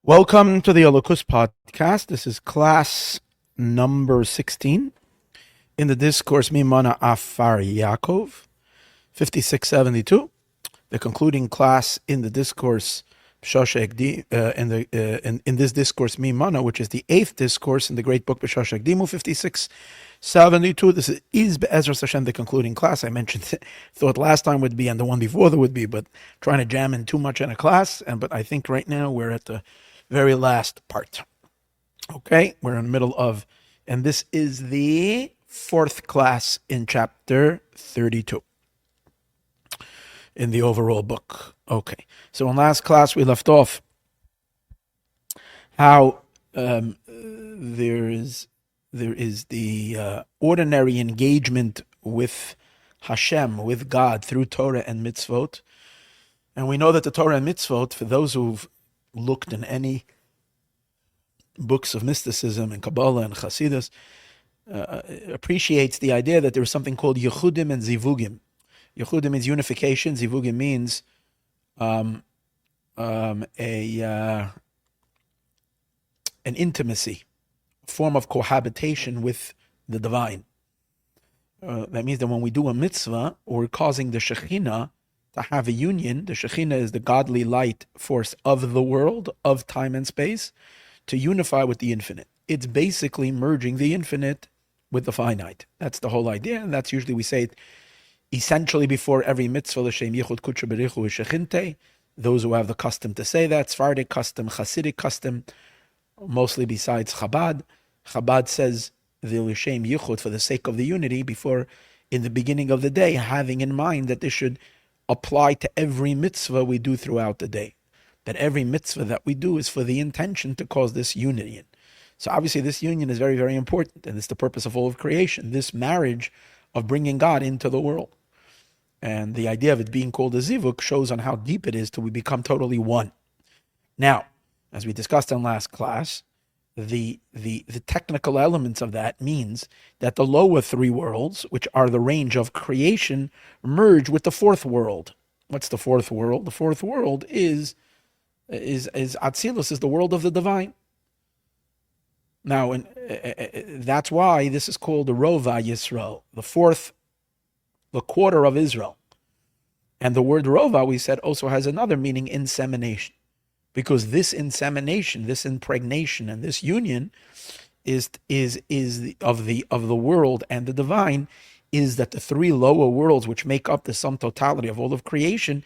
Welcome to the Holocaust podcast. This is class number 16 in the discourse Mimana Afar Yakov, 5672. The concluding class in the discourse in this discourse Mimana, which is the eighth discourse in the great book B'Shosh Dimu, 5672. This is Be'ezras Hashem, the concluding class. I mentioned thought last time would be and the one before there would be, but trying to jam in too much in a class. But I think right now we're at the very last part. Okay, we're in the middle of, and this is the fourth class in chapter 32 in the overall book. Okay, so in last class we left off how there is the ordinary engagement with Hashem, with God, through Torah and mitzvot. And we know that the Torah and mitzvot, for those who've looked in any books of mysticism and Kabbalah and Chassidus, appreciates the idea that there is something called Yechudim and Zivugim. Yechudim means unification. Zivugim means an intimacy, a form of cohabitation with the divine. That means that when we do a mitzvah, we're causing the Shekhinah to have a union. The Shekhinah is the godly light force of the world, of time and space, to unify with the infinite. It's basically merging the infinite with the finite. That's the whole idea, and that's usually we say it essentially before every mitzvah, L'Shem Yichud Kudsha Berichu Shechinte. Those who have the custom to say that, Sephardic custom, Hasidic custom, mostly besides Chabad. Chabad says the L'Shem Yichud for the sake of the unity before, in the beginning of the day, having in mind that this should apply to every mitzvah we do throughout the day. That every mitzvah that we do is for the intention to cause this union. So obviously this union is very, very important, and it's the purpose of all of creation, this marriage of bringing God into the world. And the idea of it being called a zivuk shows on how deep it is till we become totally one. Now, as we discussed in last class, the technical elements of that means that the lower three worlds, which are the range of creation, merge with the fourth world. What's the fourth world? The fourth world is Atzilus, is the world of the divine. Now, that's why this is called the Rova Yisroel, the quarter of Israel. And the word Rova, we said, also has another meaning, insemination. Because this insemination, this impregnation, and this union is of the world and the divine, is that the three lower worlds, which make up the sum totality of all of creation,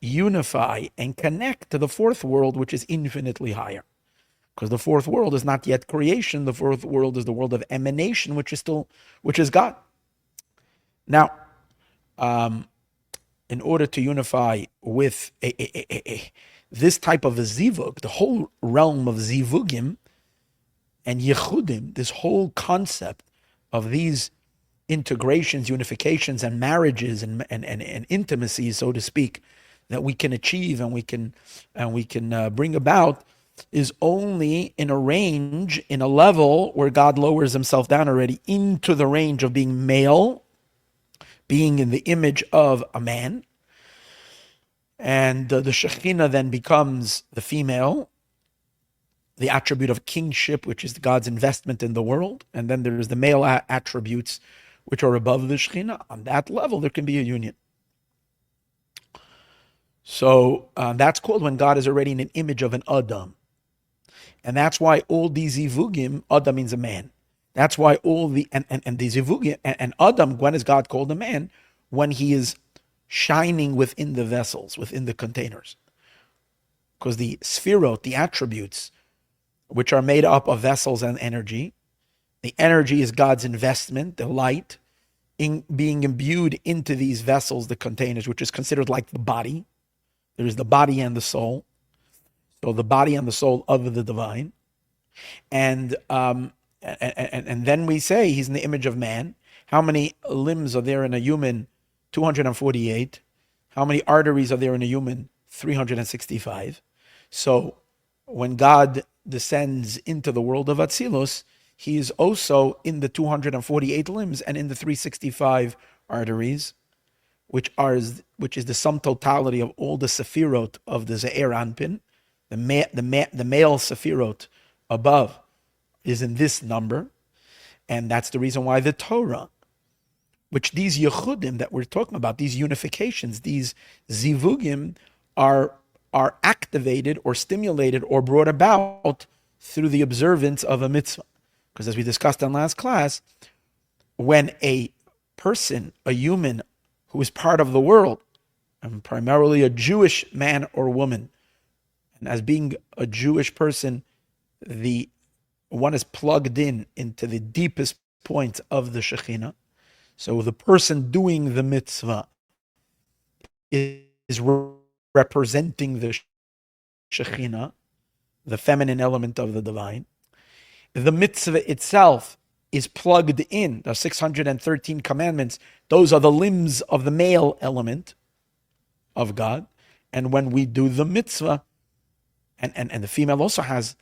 unify and connect to the fourth world, which is infinitely higher. Because the fourth world is not yet creation. The fourth world is the world of emanation, which is God. Now, in order to unify with this type of a zivug, the whole realm of zivugim and yechudim, this whole concept of these integrations, unifications, and marriages and intimacies, so to speak, that we can achieve and we can bring about, is only in a range, in a level where God lowers himself down already into the range of being male, being in the image of a man. And the Shekhinah then becomes the female, the attribute of kingship, which is God's investment in the world. And then there's the male attributes, which are above the Shekhinah. On that level, there can be a union. So that's called when God is already in an image of an Adam. And that's why all these zivugim, Adam means a man. That's why all the, and the zivugim, and Adam, when is God called a man? When he is shining within the vessels, within the containers. Because the sphirot, the attributes, which are made up of vessels and energy, the energy is God's investment, the light, in being imbued into these vessels, the containers, which is considered like the body. There is the body and the soul. So the body and the soul of the divine. And then we say he's in the image of man. How many limbs are there in a human? 248. How many arteries are there in a human? 365. So when God descends into the world of Atzilus, he is also in the 248 limbs and in the 365 arteries, which is the sum totality of all the Sefirot of the Ze'er Anpin, The male Sephirot above is in this number, and that's the reason why the Torah, which these Yechudim that we're talking about, these unifications, these Zivugim, are activated or stimulated or brought about through the observance of a mitzvah. Because as we discussed in last class, when a person, a human who is part of the world, and primarily a Jewish man or woman, and as being a Jewish person, the one is plugged into the deepest point of the Shekhinah. So the person doing the mitzvah is representing the Shekhinah, the feminine element of the divine. The mitzvah itself is plugged in. The 613 commandments, those are the limbs of the male element of God. And when we do the mitzvah, and the female also has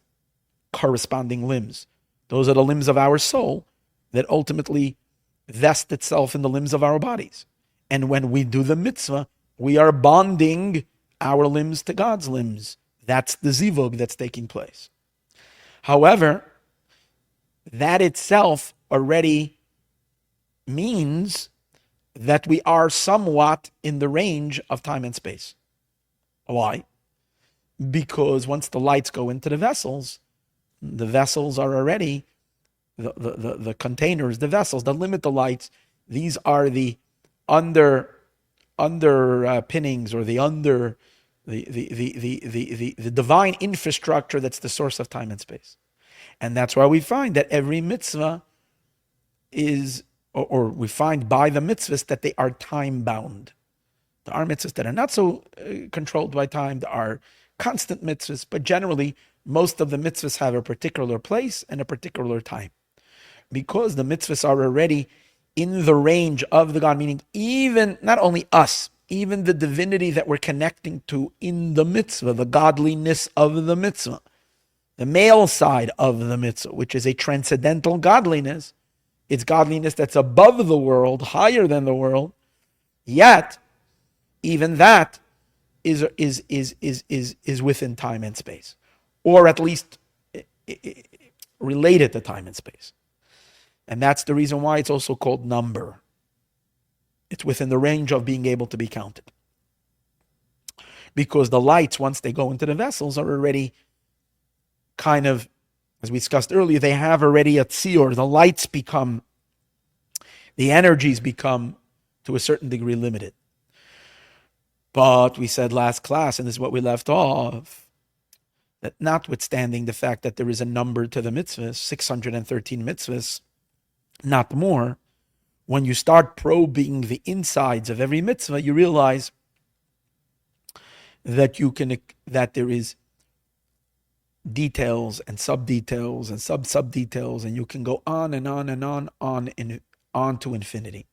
corresponding limbs. Those are the limbs of our soul that ultimately vest itself in the limbs of our bodies. And when we do the mitzvah, we are bonding our limbs to God's limbs. That's the zivug that's taking place. However, that itself already means that we are somewhat in the range of time and space. Why? Because once the lights go into the vessels are already, the containers, the vessels that limit the lights, these are the pinnings or the divine infrastructure that's the source of time and space. And that's why we find that every mitzvah is, or we find by the mitzvahs that they are time bound. There are mitzvahs that are not so controlled by time. There are constant mitzvahs, but generally most of the mitzvahs have a particular place and a particular time. Because the mitzvahs are already in the range of the God, meaning even, not only us, even the divinity that we're connecting to in the mitzvah, the godliness of the mitzvah, the male side of the mitzvah, which is a transcendental godliness, it's godliness that's above the world, higher than the world, yet even that is within time and space, or at least related to time and space. And that's the reason why it's also called number. It's within the range of being able to be counted. Because the lights, once they go into the vessels, are already kind of, as we discussed earlier, they have already a tzior. The lights become, the energies become, to a certain degree, limited. But we said last class, and this is what we left off, that notwithstanding the fact that there is a number to the mitzvahs, 613 mitzvahs, not more, when you start probing the insides of every mitzvah, you realize that there is details and sub-details and sub-sub-details, and you can go on and on and on to infinity,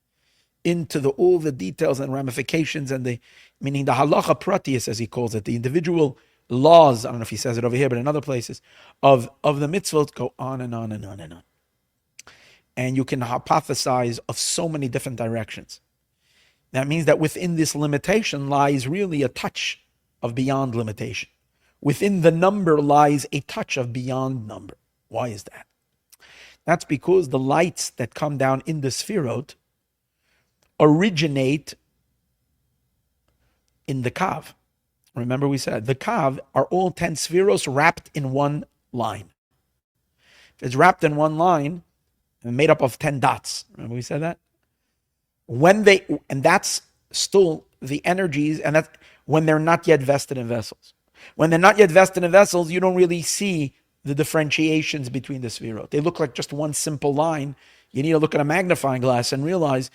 into all the details and ramifications, and meaning the halacha pratius, as he calls it, the individual laws, I don't know if he says it over here, but in other places, of the mitzvot go on and on and on and on. And you can hypothesize of so many different directions. That means that within this limitation lies really a touch of beyond limitation. Within the number lies a touch of beyond number. Why is that? That's because the lights that come down in the Sefirot originate in the Kav. Remember we said the Kav are all 10 Sfiros wrapped in one line. If it's wrapped in one line, and made up of 10 dots. Remember we said that? And that's still the energies, and that's when they're not yet vested in vessels. When they're not yet vested in vessels, you don't really see the differentiations between the Sefirot. They look like just one simple line. You need to look at a magnifying glass and realize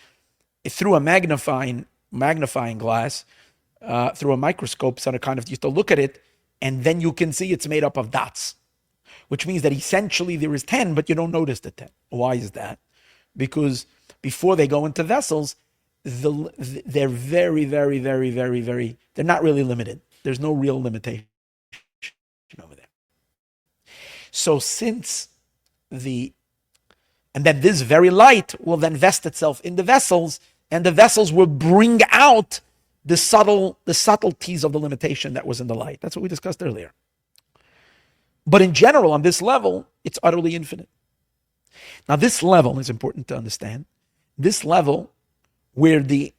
through a magnifying glass, through a microscope, so kind of, you have to look at it, and then you can see it's made up of dots. Which means that essentially there is 10, but you don't notice the 10. Why is that? Because before they go into vessels, they're very, very, very, very, very, they're not really limited. There's no real limitation over there. So and then this very light will then vest itself in the vessels, and the vessels will bring out the subtleties of the limitation that was in the light. That's what we discussed earlier. But in general, on this level, it's utterly infinite. Now, this level is important to understand. This level, where the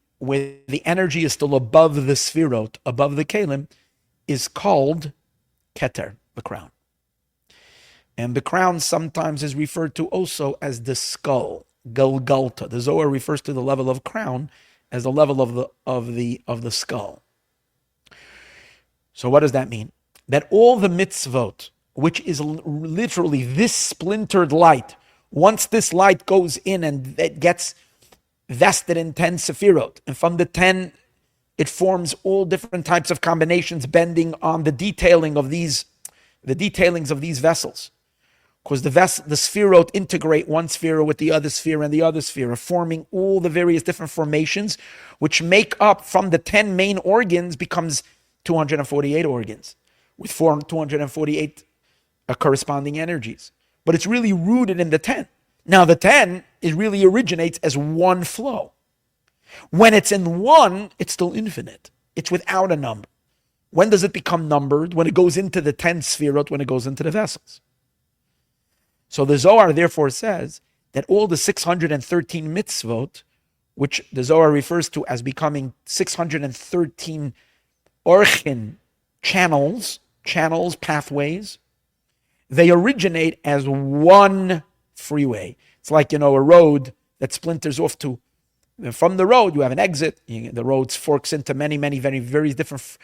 energy is still above the sphirot, above the kelim, is called keter, the crown. And the crown sometimes is referred to also as the skull, Galgalta. The Zohar refers to the level of crown as the level of the skull. So what does that mean? That all the mitzvot, which is literally this splintered light, once this light goes in and it gets vested in 10 sephirot, and from the 10, it forms all different types of combinations, bending on the detailings of these vessels. Because the sephirot integrate one sphere with the other sphere and the other sphere, forming all the various different formations, which make up from the 10 main organs becomes 248 organs, with 248 corresponding energies. But it's really rooted in the 10. Now the 10 really originates as one flow. When it's in one, it's still infinite. It's without a number. When does it become numbered? When it goes into the 10 sephirot, when it goes into the vessels. So the Zohar therefore says that all the 613 mitzvot, which the Zohar refers to as becoming 613 orchin, channels, pathways, they originate as one freeway. It's like, a road that splinters off to, from the road, you have an exit. The road forks into many, very different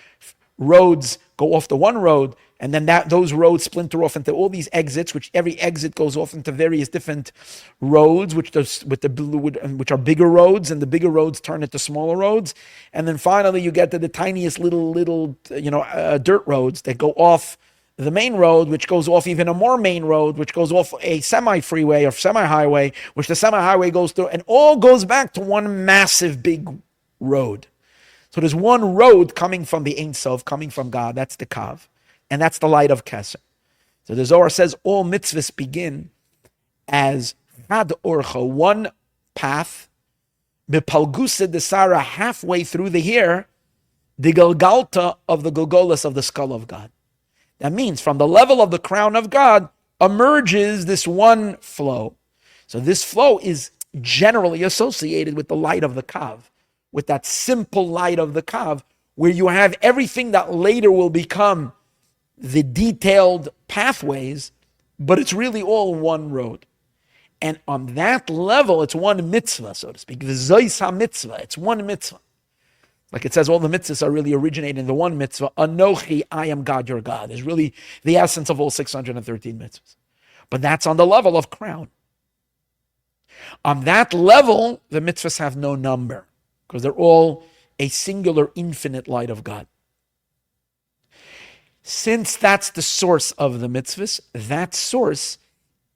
roads go off the one road, and then those roads splinter off into all these exits, which every exit goes off into various different roads, which are bigger roads, and the bigger roads turn into smaller roads, and then finally you get to the tiniest little dirt roads that go off the main road, which goes off even a more main road, which goes off a semi-freeway or semi-highway, which the semi-highway goes through, and all goes back to one massive big road. So there's one road coming from the Ein Sof, coming from God. That's the Kav. And that's the light of Keser. So the Zohar says all mitzvahs begin as Had Orcha, one path, Bipalgusa Desara, halfway through the hair, the Galgalta of the Golgolas of the skull of God. That means from the level of the crown of God emerges this one flow. So this flow is generally associated with the light of the Kav, with that simple light of the Kav, where you have everything that later will become the detailed pathways, but it's really all one road. And on that level, it's one mitzvah, so to speak. The Zois ha-mitzvah, it's one mitzvah. Like it says, all the mitzvahs are really originating in the one mitzvah. Anochi, I am God, your God, is really the essence of all 613 mitzvahs. But that's on the level of crown. On that level, the mitzvahs have no number, because they're all a singular infinite light of God. Since that's the source of the mitzvahs, that source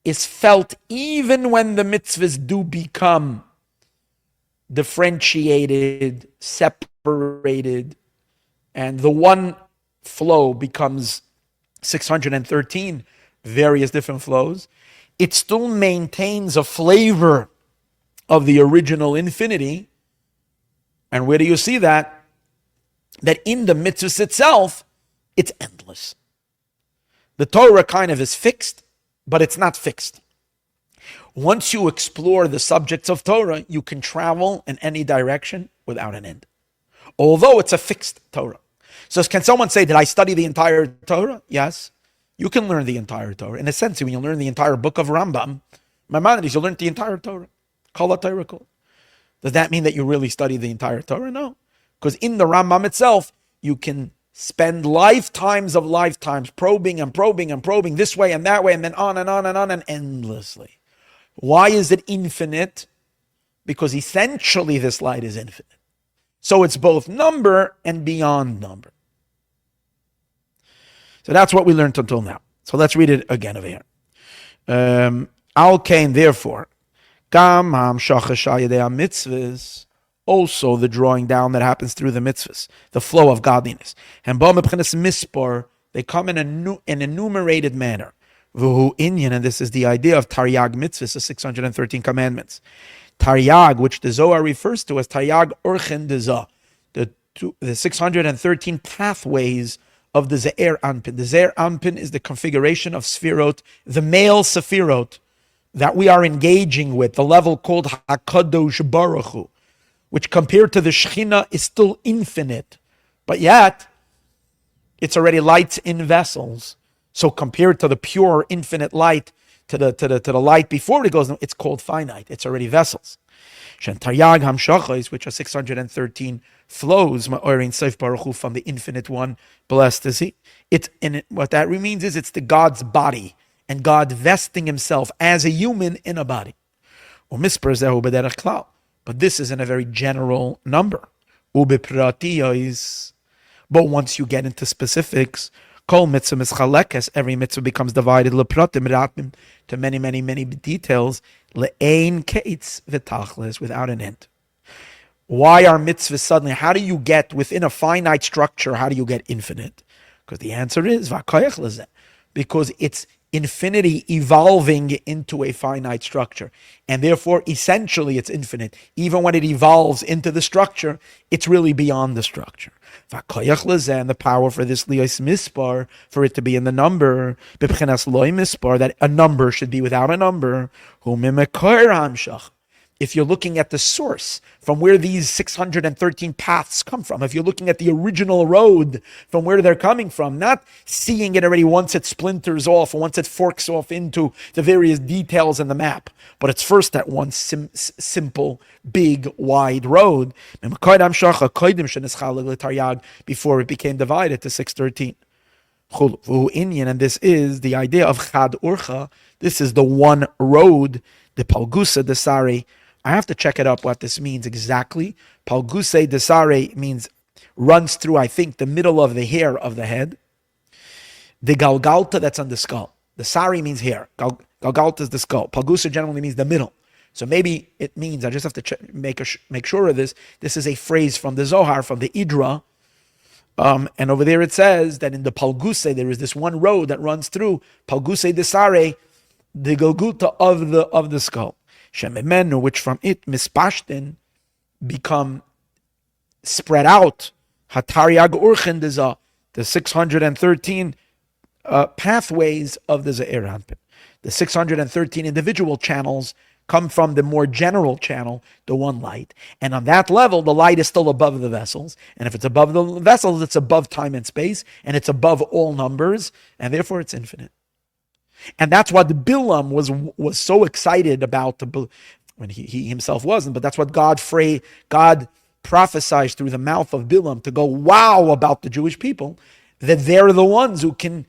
is felt even when the mitzvahs do become differentiated, separated, and the one flow becomes 613 various different flows. It still maintains a flavor of the original infinity. And where do you see that? That in the mitzvahs itself, it's endless. The Torah kind of is fixed, but it's not fixed. Once you explore the subjects of Torah, you can travel in any direction without an end, although it's a fixed Torah. So can someone say, did I study the entire Torah? Yes. You can learn the entire Torah. In a sense, when you learn the entire book of Rambam, Maimonides, you learned the entire Torah. Kol HaTorah Kol. Does that mean that you really study the entire Torah? No. Because in the Rambam itself, you can spend lifetimes probing this way and that way, and then on and endlessly. Why is it infinite? Because essentially this light is infinite. So it's both number and beyond number. So that's what we learned until now. So let's read it again over here. Al Kain, therefore, Gam Ham Shachashayadei mitzvahs, also the drawing down that happens through the mitzvahs, the flow of godliness. And Bo Mebchinas Mispar, they come in an enumerated manner. V'hu inyan, and this is the idea of Taryag mitzvahs, the 613 commandments. Taryag, which the Zohar refers to as Taryag Orchen Dezah, the 613 pathways of the Ze'er Anpin. The Ze'er Anpin is the configuration of Sfirot, the male Sefirot that we are engaging with, the level called HaKadosh Baruch Hu, which compared to the Shechina is still infinite, but yet it's already lights in vessels. So compared to the pure infinite light, to the light before it goes, it's called finite. It's already vessels. Taryag Hamshachos, which are 613 flows, Ma'orin Seif Baruch Hu, from the infinite one, blessed is he. What that means is it's the God's body, and God vesting himself as a human in a body. But this is in a very general number. But once you get into specifics, kol mitzvah mischalekes, every mitzvah becomes divided lepratim to many, many, many details, le'ein keitz v'tachlis, without an end. Why are mitzvahs suddenly? How do you get within a finite structure? How do you get infinite? Because the answer is v'koyach lezeh, because it's infinity evolving into a finite structure, and therefore essentially it's infinite. Even when it evolves into the structure, it's really beyond the structure. And the power for this liyos mispar, for it to be in the number, b'pchenas loy mispar, that a number should be without a number. If you're looking at the source from where these 613 paths come from, if you're looking at the original road from where they're coming from, not seeing it already once it splinters off or once it forks off into the various details in the map, but it's first that one simple, big, wide road, before it became divided to 613. And this is the idea of Chad Urcha. This is the one road, the Palgusa Desare. I have to check it up what this means exactly. Palguse Desare means runs through, I think, the middle of the hair of the head. The Galgalta, that's on the skull. The Sari means hair. Galgalta is the skull. Palgusa generally means the middle. So maybe it means, I just have to make sure of this. This is a phrase from the Zohar, from the Idra. And over there it says that in the Palguse, there is this one road that runs through Palguse Desare, the Galguta of the skull. Shememenu, which from it mispashtin become spread out. Hatariag urchen deza, the 613 pathways of the Ze'er Anpin. The 613 individual channels come from the more general channel, the one light. And on that level, the light is still above the vessels. And if it's above the vessels, it's above time and space, and it's above all numbers, and therefore it's infinite. And that's what Bilam was so excited about. When he himself wasn't, but that's what God prophesied through the mouth of Bilam to go wow about the Jewish people, that they're the ones who can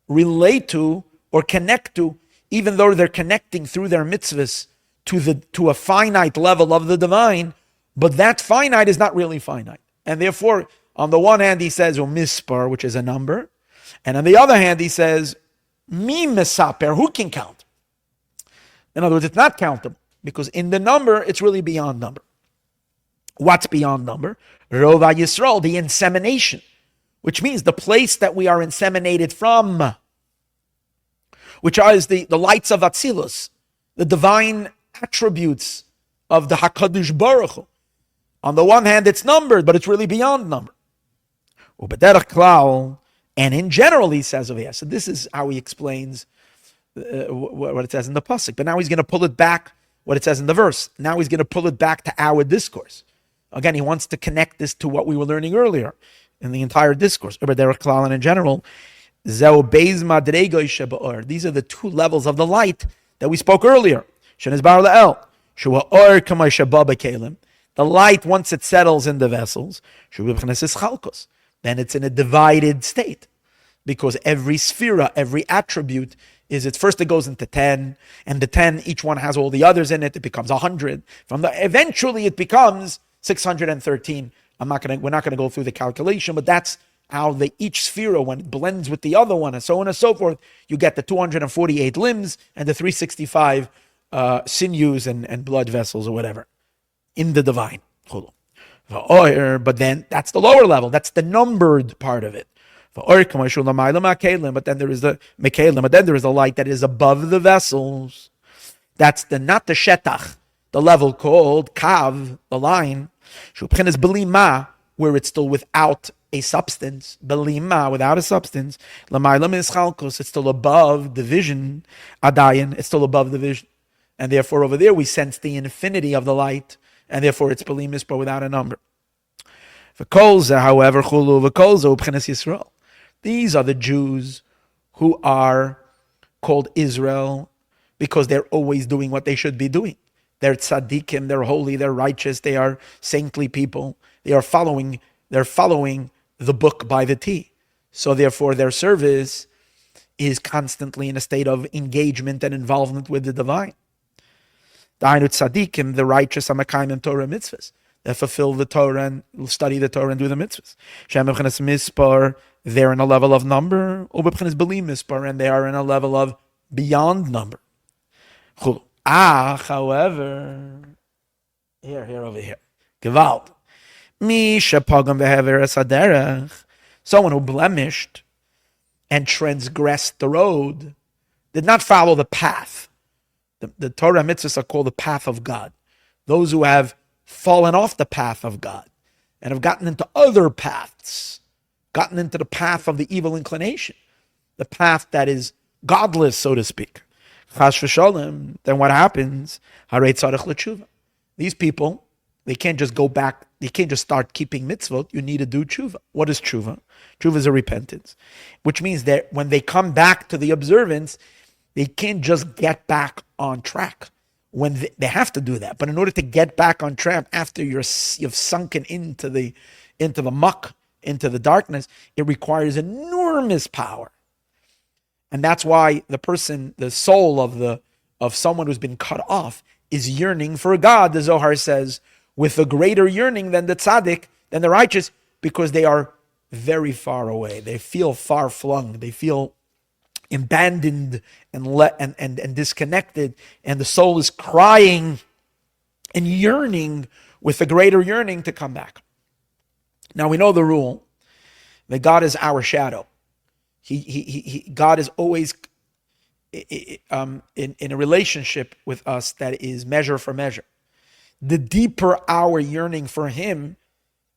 relate to or connect to, even though they're connecting through their mitzvahs to a finite level of the divine, but that finite is not really finite. And therefore, on the one hand, he says, mispar, which is a number, and on the other hand, he says, Mi mesaper, who can count? In other words, it's not countable, because in the number, it's really beyond number. What's beyond number? Rova Yisroel, the insemination, which means the place that we are inseminated from, which is the lights of Atzilus, the divine attributes of the HaKadosh Baruch Hu. On the one hand, it's numbered, but it's really beyond number. And in general, he says over here. So this is how he explains what it says in the pasuk. But now he's going to pull it back, what it says in the verse. Now he's going to pull it back to our discourse. Again, he wants to connect this to what we were learning earlier in the entire discourse. And in general, these are the two levels of the light that we spoke earlier. The light, once it settles in the vessels, then it's in a divided state, because every sphera, every attribute first it goes into 10, and the 10, each one has all the others in it. It becomes 100. Eventually it becomes 613. We're not going to go through the calculation, but that's how each sphera, when it blends with the other one, and so on and so forth, you get the 248 limbs and the 365 sinews and blood vessels or whatever in the divine. But then that's the lower level. That's the numbered part of it. But then there is the Mekalim, but then there is the light that is above the vessels. That's not the Shetach, the level called Kav, the line, where it's still without a substance, belima, without a substance, lamayla mischalkos, it's still above division, adayin, it's still above division. And therefore over there we sense the infinity of the light, and therefore it's belimis, but without a number. V'kolza, however, chulu, v'kolza, ubchenes Yisroel. These are the Jews who are called Israel because they're always doing what they should be doing. They're tzaddikim, they're holy, they're righteous, they are saintly people. They're following the book by the T. So therefore their service is constantly in a state of engagement and involvement with the divine. Dainu tzaddikim, the righteous, amakayim Torah mitzvahs, that fulfill the Torah and study the Torah and do the mitzvahs. Shem b'chenes mispar, they're in a level of number, or b'chenes b'li mispar, and they are in a level of beyond number. However, here, over here, Gewalt. Someone who blemished and transgressed the road, did not follow the path. The Torah mitzvahs are called the path of God. Those who have fallen off the path of God and have gotten into other paths, gotten into the path of the evil inclination, the path that is godless, so to speak. Chas v'sholem, then what happens? Harei tzarich l'tshuva. These people, they can't just go back, they can't just start keeping mitzvot, you need to do tshuva. What is tshuva? Tshuva is a repentance, which means that when they come back to the observance, they can't just get back on track. When they have to do that, but in order to get back on track after you've sunken into the muck, into the darkness, it requires enormous power. And that's why the person, the soul of someone who's been cut off, is yearning for God. The Zohar says, with a greater yearning than the tzaddik, than the righteous, because they are very far away. They feel far flung. They feel abandoned and disconnected, and the soul is crying and yearning with a greater yearning to come back. Now we know the rule that God is our shadow. God is always in a relationship with us that is measure for measure. The deeper our yearning for Him,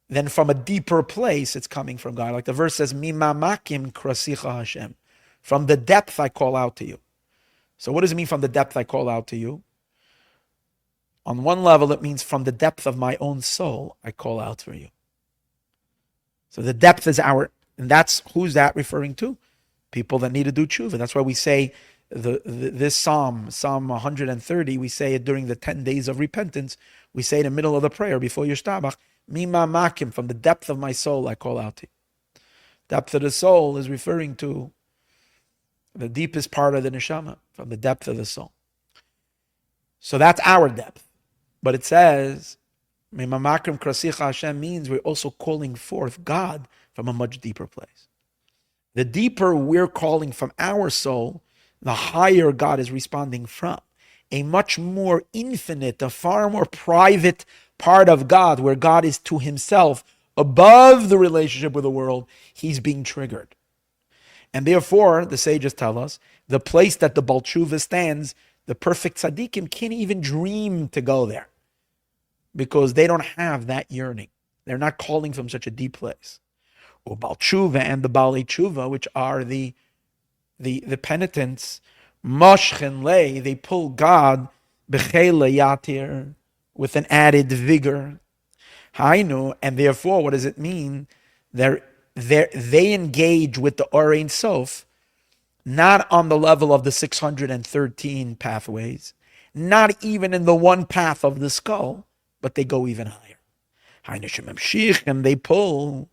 then from a deeper place it's coming from God. Like the verse says, "Mimamakim krasicha Hashem." From the depth I call out to you. So what does it mean from the depth I call out to you? On one level, it means from the depth of my own soul, I call out for you. So the depth is and that's, who's that referring to? People that need to do tshuva. That's why we say this Psalm 130, we say it during the 10 days of repentance. We say it in the middle of the prayer before Yishtabach, Mima Makim, from the depth of my soul, I call out to you. Depth of the soul is referring to the deepest part of the neshama, from the depth of the soul. So that's our depth. But it says, Memamakrim krasicha Hashem means we're also calling forth God from a much deeper place. The deeper we're calling from our soul, the higher God is responding from. A much more infinite, a far more private part of God, where God is to Himself above the relationship with the world, He's being triggered. And therefore, the sages tell us, the place that the Baal Tshuva stands, the perfect tzaddikim can't even dream to go there, because they don't have that yearning. They're not calling from such a deep place. Or Baal Tshuva and the Baalei Tshuva, which are the penitents, moshchen lei, they pull God b'chele yatir, with an added vigor. Hainu, and therefore, what does it mean? They engage with the Or Ein Sof, not on the level of the 613 pathways, not even in the one path of the skull, but they go even higher. And they pull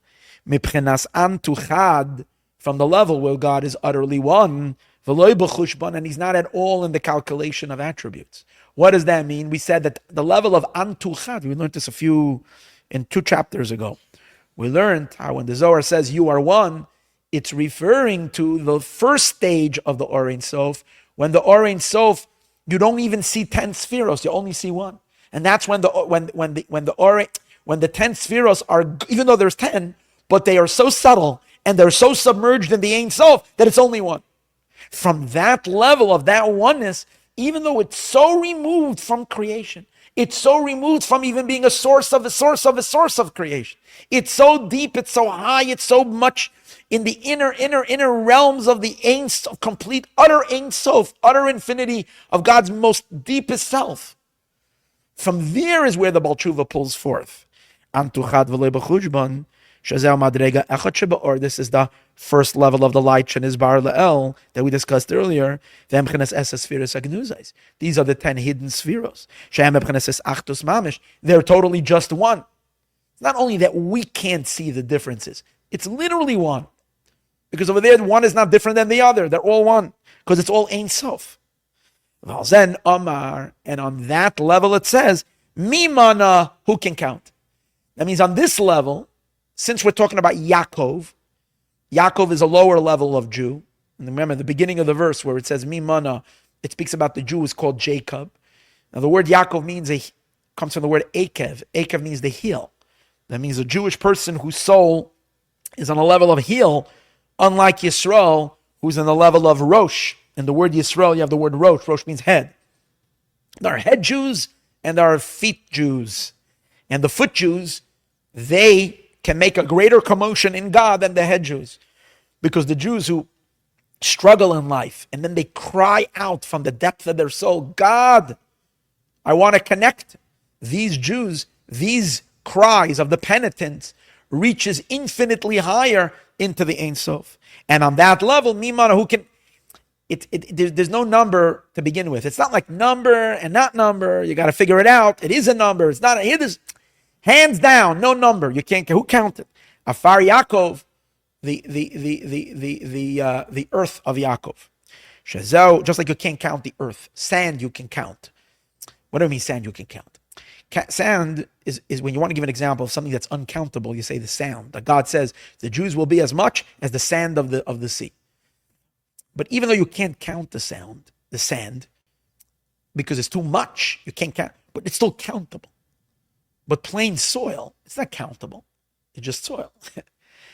mipchenas antuchad, from the level where God is utterly one, and He's not at all in the calculation of attributes. What does that mean? We said that the level of antuchad, we learned this in 2 chapters ago. We learned how when the Zohar says you are one, it's referring to the first stage of the Or Ein Sof. When the Or Ein Sof, you don't even see 10 spheros, you only see one. And that's when the 10 spheros are, even though there's 10, but they are so subtle and they're so submerged in the Ein Sof that it's only one. From that level of that oneness, even though it's so removed from creation, It's so removed from even being a source of a source of a source of creation. It's so deep, it's so high, it's so much in the inner realms of the Ein Sof, complete, utter Ein Sof, utter infinity of God's most deepest self. From there is where the Baal Tshuva pulls forth. This is the first level of the light that we discussed earlier. These are the 10 hidden spheros. They're totally just one. It's not only that we can't see the differences, it's literally one. Because over there, one is not different than the other. They're all one. Because it's all Ein Sof. And on that level it says, Mimana, who can count? That means on this level, since we're talking about Yakov is a lower level of Jew. And remember, the beginning of the verse where it says Mimana, it speaks about the Jew is called Jacob. Now the word Yaakov comes from the word Akev. Akev means the heel. That means a Jewish person whose soul is on a level of heel, unlike Yisroel, who's on the level of Rosh. In the word Yisroel, you have the word Rosh. Rosh means head. There are head Jews and there are feet Jews. And the foot Jews, they can make a greater commotion in God than the head Jews. Because the Jews who struggle in life and then they cry out from the depth of their soul, God, I want to connect. These Jews, these cries of the penitents reaches infinitely higher into the Ein Sof. And on that level, Mimana, who can... there's no number to begin with. It's not like number and not number. You got to figure it out. It is a number. It's not. Here, there's hands down, no number. You can't. Who counted? Afar Yakov, the earth of Yakov. Shazel, just like you can't count the earth. Sand you can count. What do I mean? Sand you can count. Sand is when you want to give an example of something that's uncountable. You say the sound. That God says the Jews will be as much as the sand of the sea. But even though you can't count the sand, because it's too much, you can't count, but it's still countable. But plain soil, it's not countable. It's just soil.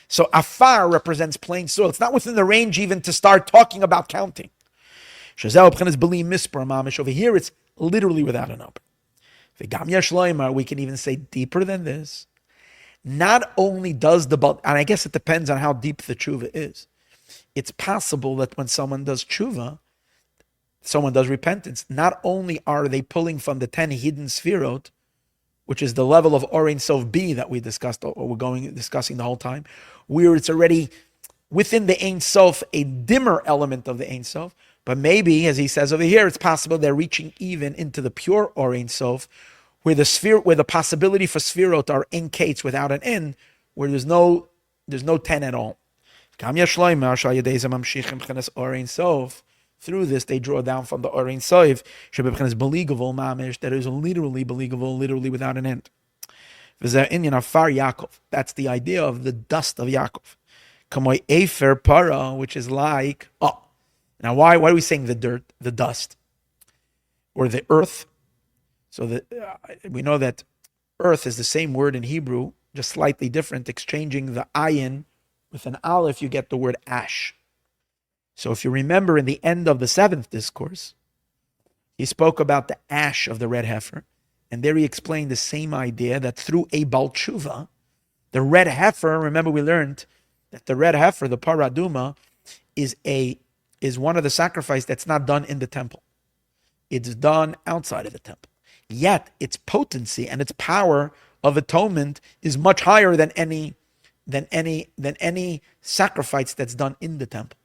So Afar represents plain soil. It's not within the range even to start talking about counting. Over here, it's literally without a number. We can even say deeper than this. Not only does and I guess it depends on how deep the tshuva is. It's possible that when someone does tshuva, someone does repentance, not only are they pulling from the 10 hidden sfirot, which is the level of Or Ein Sof B that we discussed, or we're discussing the whole time, where it's already within the Ein Sof, a dimmer element of the Ein Sof, but maybe, as he says over here, it's possible they're reaching even into the pure Or Ein Sof, where the possibility for sfirot are in kates without an end, where there's no 10 at all. Through this, they draw down from the Or Ein Sof, that is literally believable, literally without an end. Afar Yakov. That's the idea of the dust of Yakov. Afar para, which is like, now why are we saying the dirt, the dust, or the earth? So we know that earth is the same word in Hebrew, just slightly different, exchanging the ayin with an aleph, you get the word ash. So if you remember in the end of the 7th discourse, he spoke about the ash of the red heifer, and there he explained the same idea that through a Baal Tshuva, the red heifer, remember we learned that the red heifer, the paraduma, is one of the sacrifices that's not done in the temple. It's done outside of the temple. Yet its potency and its power of atonement is much higher than any sacrifice that's done in the temple.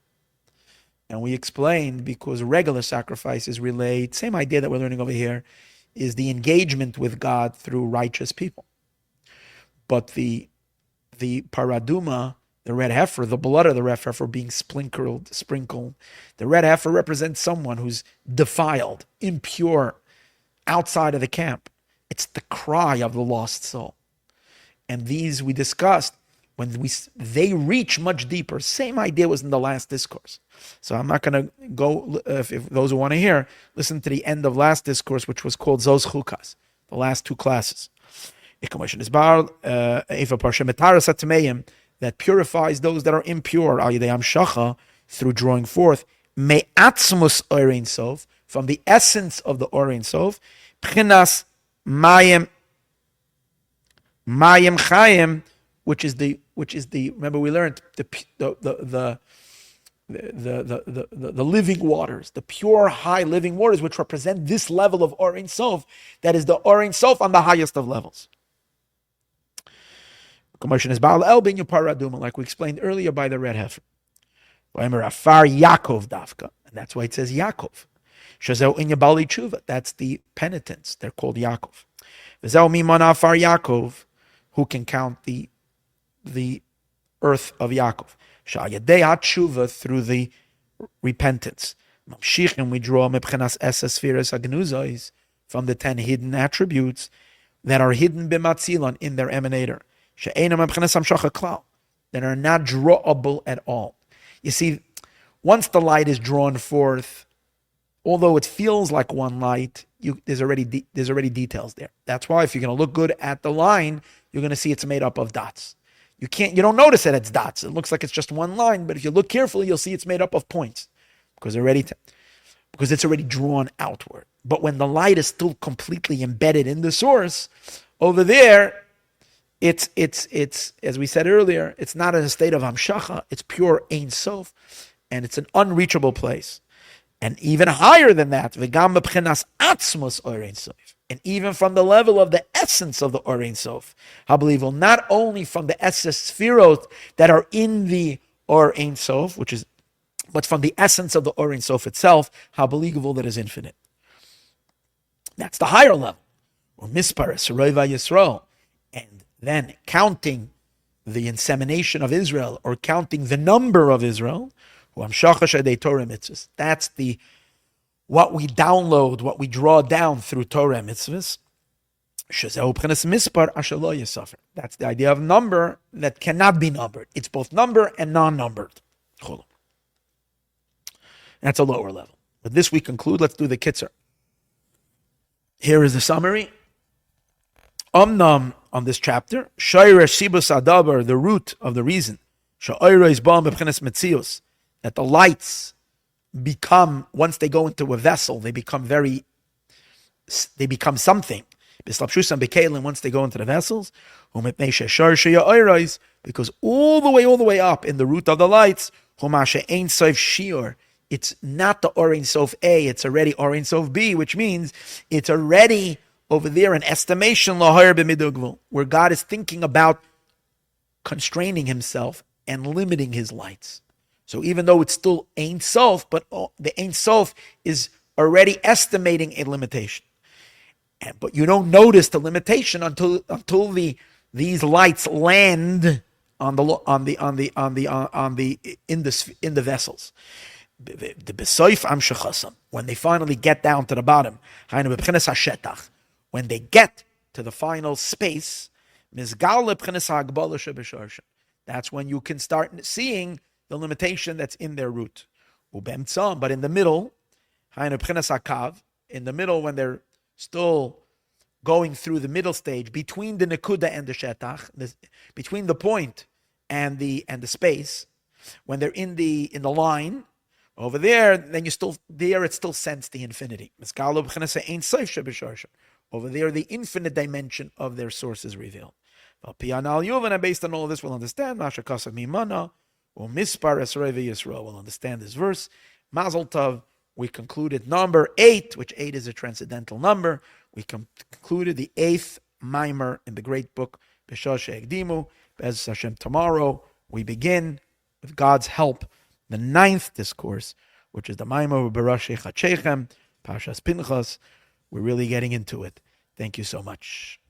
And we explained because regular sacrifices relate, same idea that we're learning over here, is the engagement with God through righteous people. But the paraduma, the red heifer, the blood of the red heifer being sprinkled, the red heifer represents someone who's defiled, impure, outside of the camp. It's the cry of the lost soul. And these we discussed, when they reach much deeper. Same idea was in the last discourse. So I'm not going to go, if those who want to hear, listen to the end of last discourse, which was called Zos Chukas, the last 2 classes. That purifies those that are impure, through drawing forth me'atzmus Or Ein Sof, from the essence of the Or Ein Sof, Pchinas Mayim Chayim, which is the remember we learned the living waters, the pure high living waters, which represent this level of Or Ein Sof, that is the Or Ein Sof on the highest of levels. Commotion is Baal El bin Yupar Aduma, like we explained earlier by the red heifer. Afar Yakov Dafka, and that's why it says Yakov. Shazau in Yabali Tshuva, that's the penitents. They're called Yakov. V'zau Mimon Afar Yakov, who can count the earth of Yakov. Sha'yadei HaTshuva, through the repentance. Mamshichin, we draw Mepchenas Esesfiras Agnuzos, from the 10 hidden attributes that are hidden b'matzilon, in their emanator. She'enam Mepchenas Hamshacha Klal, that are not drawable at all. You see, once the light is drawn forth, although it feels like one light, there's already details there. That's why if you're going to look good at the line, you're going to see it's made up of dots. You don't notice that it's dots. It looks like it's just one line, but if you look carefully, you'll see it's made up of points because it's already drawn outward. But when the light is still completely embedded in the source, over there, it's as we said earlier, it's not in a state of hamshacha. It's pure Ein Sof, and it's an unreachable place. And even higher than that, v'gam b'pchenas atzmos Or Ein Sof, and even from the level of the essence of the Or Ein Sof, Habelivel, not only from the essence sphirot that are in the Or Ein Sof, but from the essence of the Or Ein Sof itself, Habelivel, that is infinite. That's the higher level. Or misparis Reuven Yisroel, and then counting the insemination of Israel, or counting the number of Israel. That's what we download, what we draw down through Torah mitzvahs. That's the idea of number that cannot be numbered. It's both number and non-numbered. That's a lower level. With this we conclude. Let's do the kitzur. Here is the summary. Omnam, on this chapter, the root of the reason, that the lights become, once they go into a vessel, they become something. Once they go into the vessels, because all the way up in the root of the lights, it's not the Or Ein Sof A, it's already Or Ein Sof B, which means it's already over there an estimation, where God is thinking about constraining himself and limiting his lights. So even though it's still Ein Sof, but the Ein Sof is already estimating a limitation. But you don't notice the limitation until these lights land in the vessels. When they finally get down to the bottom, when they get to the final space, that's when you can start seeing the limitation that's in their root. But in the middle, when they're still going through the middle stage, between the nekuda and the shetach, between the point and the space, when they're in the line, over there, then it's still sense the infinity. Over there, the infinite dimension of their source is revealed. And based on all of this, we'll understand. We'll understand this verse. Mazel Tov. We concluded number 8, which 8 is a transcendental number. We concluded the 8th Maamor in the great book B'Shah She'ekdimu. Be'ez Hashem, tomorrow we begin, with God's help, the 9th discourse, which is the Maamor B'Rosh Chachechem, Pashas Pinchas. We're really getting into it. Thank you so much.